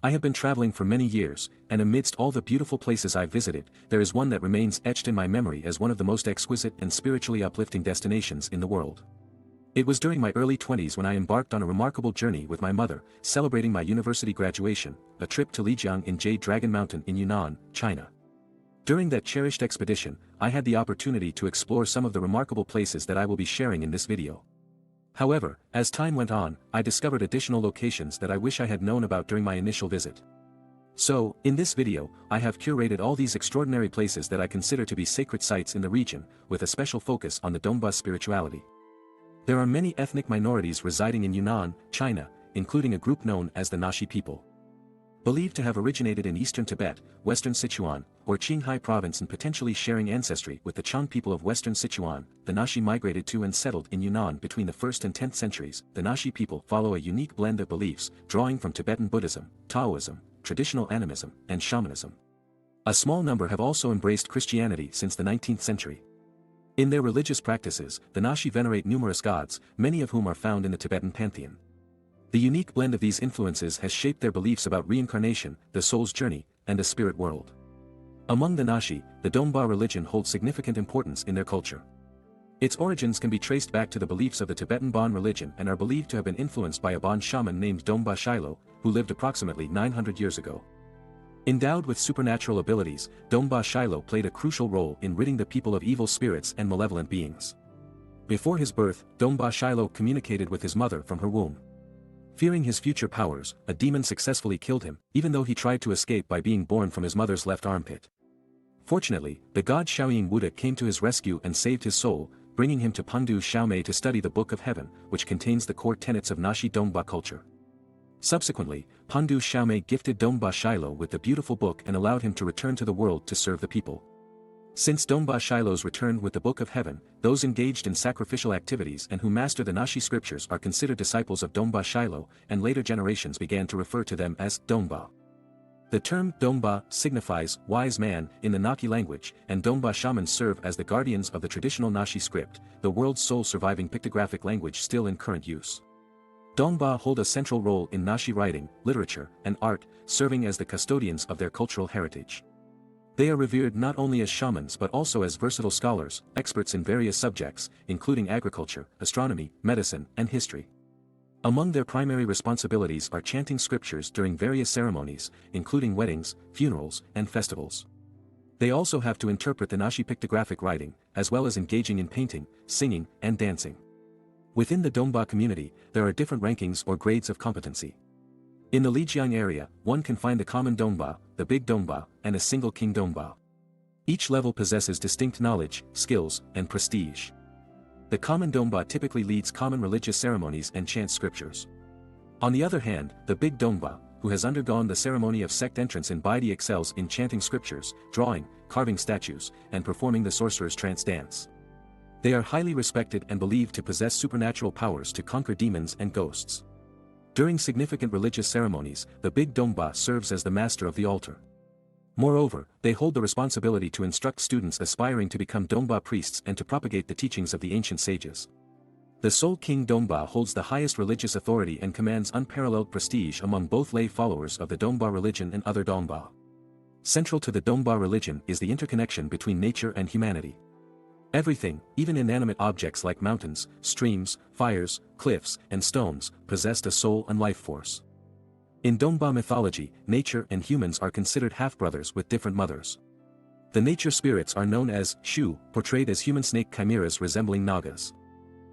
I have been traveling for many years, and amidst all the beautiful places I've visited, there is one that remains etched in my memory as one of the most exquisite and spiritually uplifting destinations in the world. It was during my early 20s when I embarked on a remarkable journey with my mother, celebrating my university graduation, a trip to Lijiang and Jade Dragon Mountain in Yunnan, China. During that cherished expedition, I had the opportunity to explore some of the remarkable places that I will be sharing in this video. However, as time went on, I discovered additional locations that I wish I had known about during my initial visit. So, in this video, I have curated all these extraordinary places that I consider to be sacred sites in the region, with a special focus on the Dongba spirituality. There are many ethnic minorities residing in Yunnan, China, including a group known as the Naxi people. Believed to have originated in eastern Tibet, western Sichuan, or Qinghai province and potentially sharing ancestry with the Chang people of western Sichuan, the Naxi migrated to and settled in Yunnan between the 1st and 10th centuries. The Naxi people follow a unique blend of beliefs, drawing from Tibetan Buddhism, Taoism, traditional animism, and shamanism. A small number have also embraced Christianity since the 19th century. In their religious practices, the Naxi venerate numerous gods, many of whom are found in the Tibetan pantheon. The unique blend of these influences has shaped their beliefs about reincarnation, the soul's journey, and the spirit world. Among the Naxi, the Dongba religion holds significant importance in their culture. Its origins can be traced back to the beliefs of the Tibetan Bon religion and are believed to have been influenced by a Bon shaman named Dongba Shilou, who lived approximately 900 years ago. Endowed with supernatural abilities, Dongba Shilou played a crucial role in ridding the people of evil spirits and malevolent beings. Before his birth, Dongba Shilou communicated with his mother from her womb. Fearing his future powers, a demon successfully killed him, even though he tried to escape by being born from his mother's left armpit. Fortunately, the god Shaoying Wuda came to his rescue and saved his soul, bringing him to Pandu Xiaomei to study the Book of Heaven, which contains the core tenets of Naxi Dongba culture. Subsequently, Pandu Xiaomei gifted Dongba Shilou with the beautiful book and allowed him to return to the world to serve the people. Since Dongba Shilou's return with the Book of Heaven, those engaged in sacrificial activities and who master the Naxi scriptures are considered disciples of Dongba Shilou, and later generations began to refer to them as Dongba. The term Dongba signifies wise man in the Naxi language, and Dongba shamans serve as the guardians of the traditional Naxi script, the world's sole surviving pictographic language still in current use. Dongba hold a central role in Naxi writing, literature, and art, serving as the custodians of their cultural heritage. They are revered not only as shamans but also as versatile scholars, experts in various subjects, including agriculture, astronomy, medicine, and history. Among their primary responsibilities are chanting scriptures during various ceremonies, including weddings, funerals, and festivals. They also have to interpret the Naxi pictographic writing, as well as engaging in painting, singing, and dancing. Within the Dongba community, there are different rankings or grades of competency. In the Lijiang area, one can find the common Dongba, the big Dongba, and a single king Dongba. Each level possesses distinct knowledge, skills, and prestige. The common Dongba typically leads common religious ceremonies and chants scriptures. On the other hand, the big Dongba, who has undergone the ceremony of sect entrance in Baidi excels in chanting scriptures, drawing, carving statues, and performing the sorcerer's trance dance. They are highly respected and believed to possess supernatural powers to conquer demons and ghosts. During significant religious ceremonies, the big Dongba serves as the master of the altar. Moreover, they hold the responsibility to instruct students aspiring to become Dongba priests and to propagate the teachings of the ancient sages. The sole king Dongba holds the highest religious authority and commands unparalleled prestige among both lay followers of the Dongba religion and other Dongba. Central to the Dongba religion is the interconnection between nature and humanity. Everything, even inanimate objects like mountains, streams, fires, cliffs, and stones, possessed a soul and life force. In Dongba mythology, nature and humans are considered half-brothers with different mothers. The nature spirits are known as Shu, portrayed as human snake chimeras resembling nagas.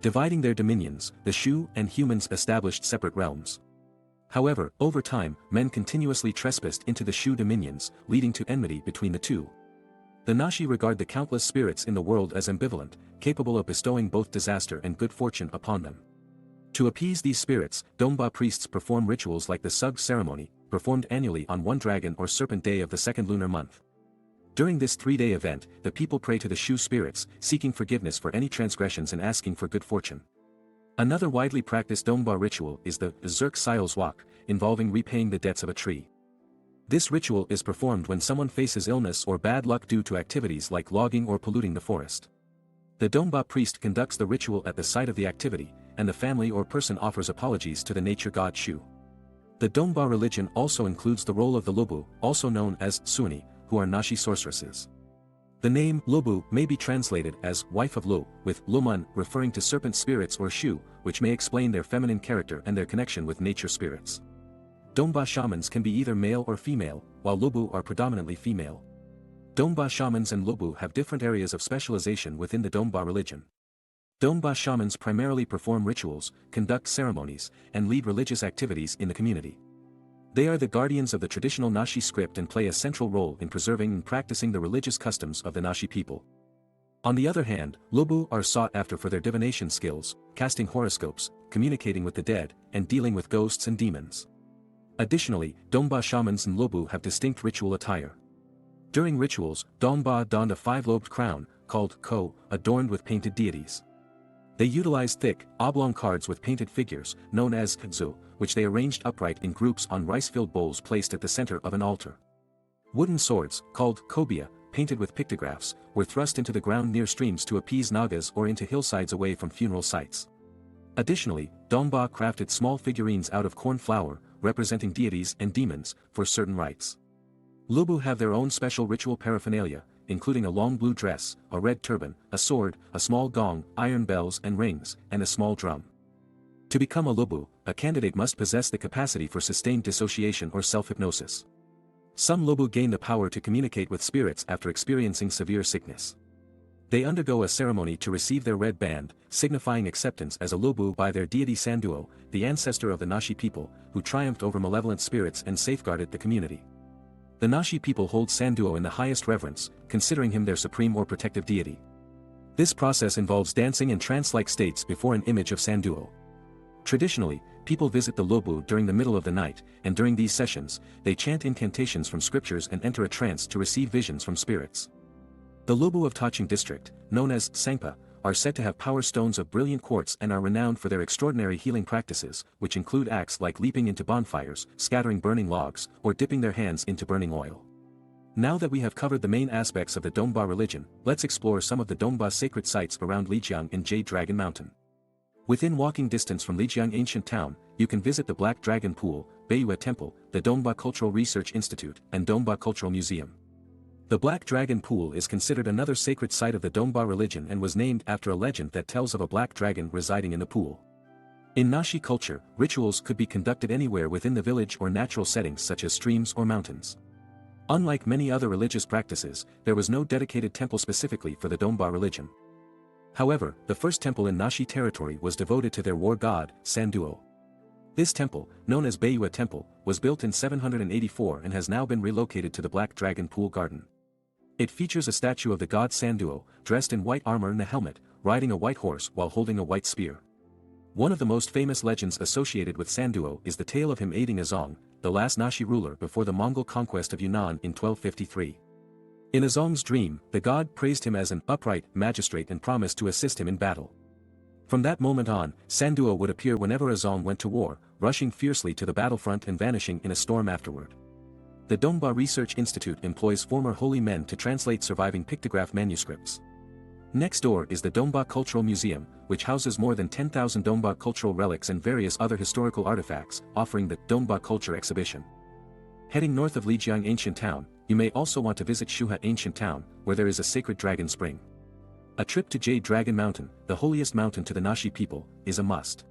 Dividing their dominions, the Shu and humans established separate realms. However, over time, men continuously trespassed into the Shu dominions, leading to enmity between the two. The Naxi regard the countless spirits in the world as ambivalent, capable of bestowing both disaster and good fortune upon them. To appease these spirits, Dongba priests perform rituals like the Sug ceremony, performed annually on one dragon or serpent day of the second lunar month. During this 3-day event, the people pray to the Shu spirits, seeking forgiveness for any transgressions and asking for good fortune. Another widely practiced Dongba ritual is the Zerk Siles Walk, involving repaying the debts of a tree. This ritual is performed when someone faces illness or bad luck due to activities like logging or polluting the forest. The Dongba priest conducts the ritual at the site of the activity, and the family or person offers apologies to the nature god Shu. The Dongba religion also includes the role of the Llubhu, also known as Suani, who are Naxi sorceresses. The name Llubhu may be translated as wife of Lu, with Lumun referring to serpent spirits or Shu, which may explain their feminine character and their connection with nature spirits. Dongba shamans can be either male or female, while Llubhu are predominantly female. Dongba shamans and Llubhu have different areas of specialization within the Dongba religion. Dongba shamans primarily perform rituals, conduct ceremonies, and lead religious activities in the community. They are the guardians of the traditional Naxi script and play a central role in preserving and practicing the religious customs of the Naxi people. On the other hand, Llubhu are sought after for their divination skills, casting horoscopes, communicating with the dead, and dealing with ghosts and demons. Additionally, Dongba shamans and Llubhu have distinct ritual attire. During rituals, Dongba donned a five-lobed crown, called ko, adorned with painted deities. They utilize thick, oblong cards with painted figures, known as kzu, which they arranged upright in groups on rice-filled bowls placed at the center of an altar. Wooden swords, called kobia, painted with pictographs, were thrust into the ground near streams to appease nagas or into hillsides away from funeral sites. Additionally, Dongba crafted small figurines out of corn flour, representing deities and demons, for certain rites. Llubhu have their own special ritual paraphernalia, including a long blue dress, a red turban, a sword, a small gong, iron bells and rings, and a small drum. To become a Llubhu, a candidate must possess the capacity for sustained dissociation or self-hypnosis. Some Llubhu gain the power to communicate with spirits after experiencing severe sickness. They undergo a ceremony to receive their red band, signifying acceptance as a Llubhu by their deity Sanduo, the ancestor of the Naxi people, who triumphed over malevolent spirits and safeguarded the community. The Naxi people hold Sanduo in the highest reverence, considering him their supreme or protective deity. This process involves dancing in trance-like states before an image of Sanduo. Traditionally, people visit the Llubhu during the middle of the night, and during these sessions, they chant incantations from scriptures and enter a trance to receive visions from spirits. The Llubhu of Taching district, known as Sangpa, are said to have power stones of brilliant quartz and are renowned for their extraordinary healing practices, which include acts like leaping into bonfires, scattering burning logs, or dipping their hands into burning oil. Now that we have covered the main aspects of the Dongba religion, let's explore some of the Dongba sacred sites around Lijiang and Jade Dragon Mountain. Within walking distance from Lijiang Ancient Town, you can visit the Black Dragon Pool, Beiyue Temple, the Dongba Cultural Research Institute, and Dongba Cultural Museum. The Black Dragon Pool is considered another sacred site of the Dongba religion and was named after a legend that tells of a black dragon residing in the pool. In Naxi culture, rituals could be conducted anywhere within the village or natural settings such as streams or mountains. Unlike many other religious practices, there was no dedicated temple specifically for the Dongba religion. However, the first temple in Naxi territory was devoted to their war god, Sanduo. This temple, known as Beiyue Temple, was built in 784 and has now been relocated to the Black Dragon Pool Garden. It features a statue of the god Sanduo, dressed in white armor and a helmet, riding a white horse while holding a white spear. One of the most famous legends associated with Sanduo is the tale of him aiding Azong, the last Naxi ruler before the Mongol conquest of Yunnan in 1253. In Azong's dream, the god praised him as an upright magistrate and promised to assist him in battle. From that moment on, Sanduo would appear whenever Azong went to war, rushing fiercely to the battlefront and vanishing in a storm afterward. The Dongba Research Institute employs former holy men to translate surviving pictograph manuscripts. Next door is the Dongba Cultural Museum, which houses more than 10,000 Dongba cultural relics and various other historical artifacts, offering the Dongba Culture Exhibition. Heading north of Lijiang Ancient Town, you may also want to visit Shuha Ancient Town, where there is a sacred dragon spring. A trip to Jade Dragon Mountain, the holiest mountain to the Naxi people, is a must.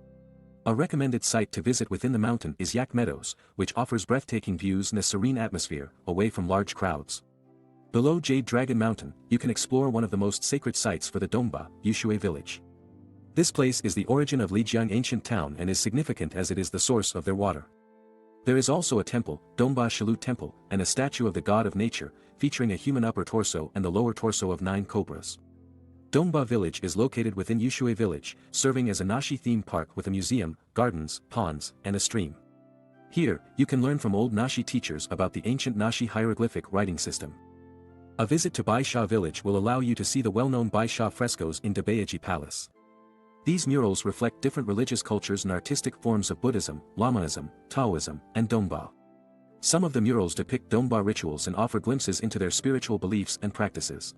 A recommended site to visit within the mountain is Yak Meadows, which offers breathtaking views and a serene atmosphere, away from large crowds. Below Jade Dragon Mountain, you can explore one of the most sacred sites for the Dongba, Yushui village. This place is the origin of Lijiang Ancient Town and is significant as it is the source of their water. There is also a temple, Dongba Shilou Temple, and a statue of the god of nature, featuring a human upper torso and the lower torso of 9 cobras. Dongba village is located within Yushui village, serving as a Naxi theme park with a museum, gardens, ponds, and a stream. Here, you can learn from old Naxi teachers about the ancient Naxi hieroglyphic writing system. A visit to Baisha village will allow you to see the well-known Baisha frescoes in Dabayaji Palace. These murals reflect different religious cultures and artistic forms of Buddhism, Lamaism, Taoism, and Dongba. Some of the murals depict Dongba rituals and offer glimpses into their spiritual beliefs and practices.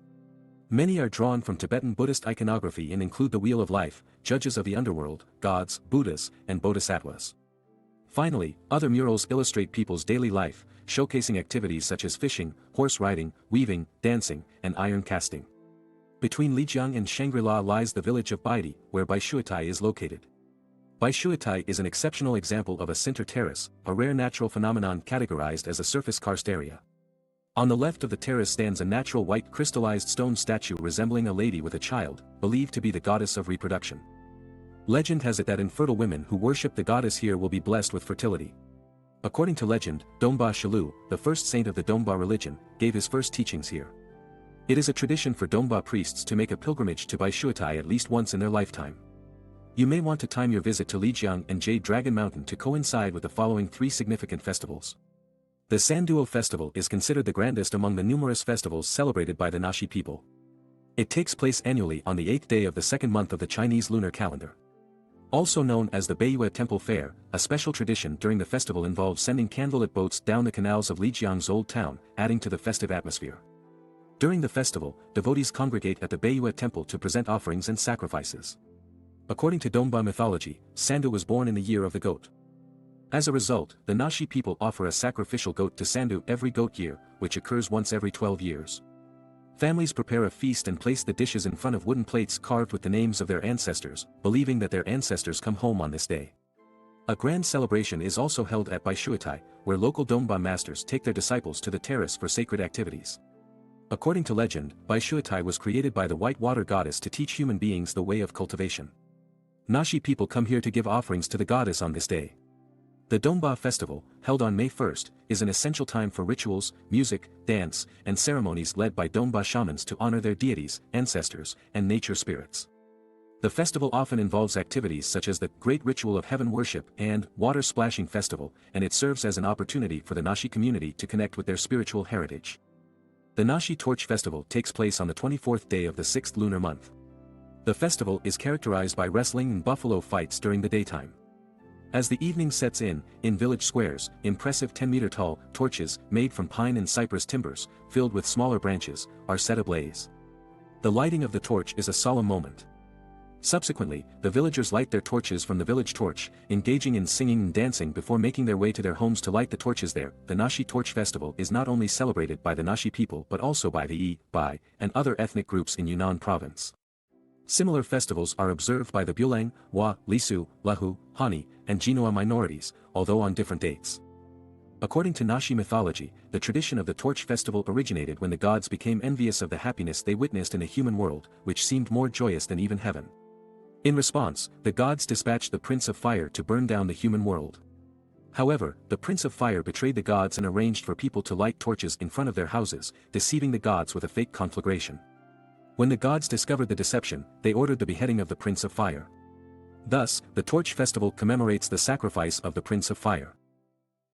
Many are drawn from Tibetan Buddhist iconography and include the Wheel of Life, judges of the underworld, gods, Buddhas, and bodhisattvas. Finally, other murals illustrate people's daily life, showcasing activities such as fishing, horse riding, weaving, dancing, and iron casting. Between Lijiang and Shangri-La lies the village of Baidi, where Baishuatai is located. Baishuatai is an exceptional example of a sinter terrace, a rare natural phenomenon categorized as a surface karst area. On the left of the terrace stands a natural white crystallized stone statue resembling a lady with a child, believed to be the goddess of reproduction. Legend has it that infertile women who worship the goddess here will be blessed with fertility. According to legend, Dongba Shilou, the first saint of the Dongba religion, gave his first teachings here. It is a tradition for Dongba priests to make a pilgrimage to Baishuatai at least once in their lifetime. You may want to time your visit to Lijiang and Jade Dragon Mountain to coincide with the following 3 significant festivals. The Sanduo Festival is considered the grandest among the numerous festivals celebrated by the Naxi people. It takes place annually on the 8th day of the 2nd month of the Chinese lunar calendar. Also known as the Beiyue Temple Fair, a special tradition during the festival involves sending candlelit boats down the canals of Lijiang's old town, adding to the festive atmosphere. During the festival, devotees congregate at the Beiyue Temple to present offerings and sacrifices. According to Dongba mythology, Sandu was born in the year of the goat. As a result, the Naxi people offer a sacrificial goat to Sandu every goat year, which occurs once every 12 years. Families prepare a feast and place the dishes in front of wooden plates carved with the names of their ancestors, believing that their ancestors come home on this day. A grand celebration is also held at Baishuatai, where local Dongba masters take their disciples to the terrace for sacred activities. According to legend, Baishuatai was created by the white water goddess to teach human beings the way of cultivation. Naxi people come here to give offerings to the goddess on this day. The Dongba festival, held on May 1st, is an essential time for rituals, music, dance, and ceremonies led by Dongba shamans to honor their deities, ancestors, and nature spirits. The festival often involves activities such as the Great Ritual of Heaven Worship and Water Splashing Festival, and it serves as an opportunity for the Naxi community to connect with their spiritual heritage. The Naxi Torch Festival takes place on the 24th day of the 6th lunar month. The festival is characterized by wrestling and buffalo fights during the daytime. As the evening sets in village squares, impressive 10-meter-tall torches, made from pine and cypress timbers, filled with smaller branches, are set ablaze. The lighting of the torch is a solemn moment. Subsequently, the villagers light their torches from the village torch, engaging in singing and dancing before making their way to their homes to light the torches there. The Naxi Torch Festival is not only celebrated by the Naxi people but also by the Yi, Bai, and other ethnic groups in Yunnan province. Similar festivals are observed by the Bulang, Hua, Lisu, Llubhu, Hani, and Jinua minorities, although on different dates. According to Naxi mythology, the tradition of the Torch Festival originated when the gods became envious of the happiness they witnessed in the human world, which seemed more joyous than even heaven. In response, the gods dispatched the Prince of Fire to burn down the human world. However, the Prince of Fire betrayed the gods and arranged for people to light torches in front of their houses, deceiving the gods with a fake conflagration. When the gods discovered the deception, they ordered the beheading of the Prince of Fire. Thus, the Torch Festival commemorates the sacrifice of the Prince of Fire.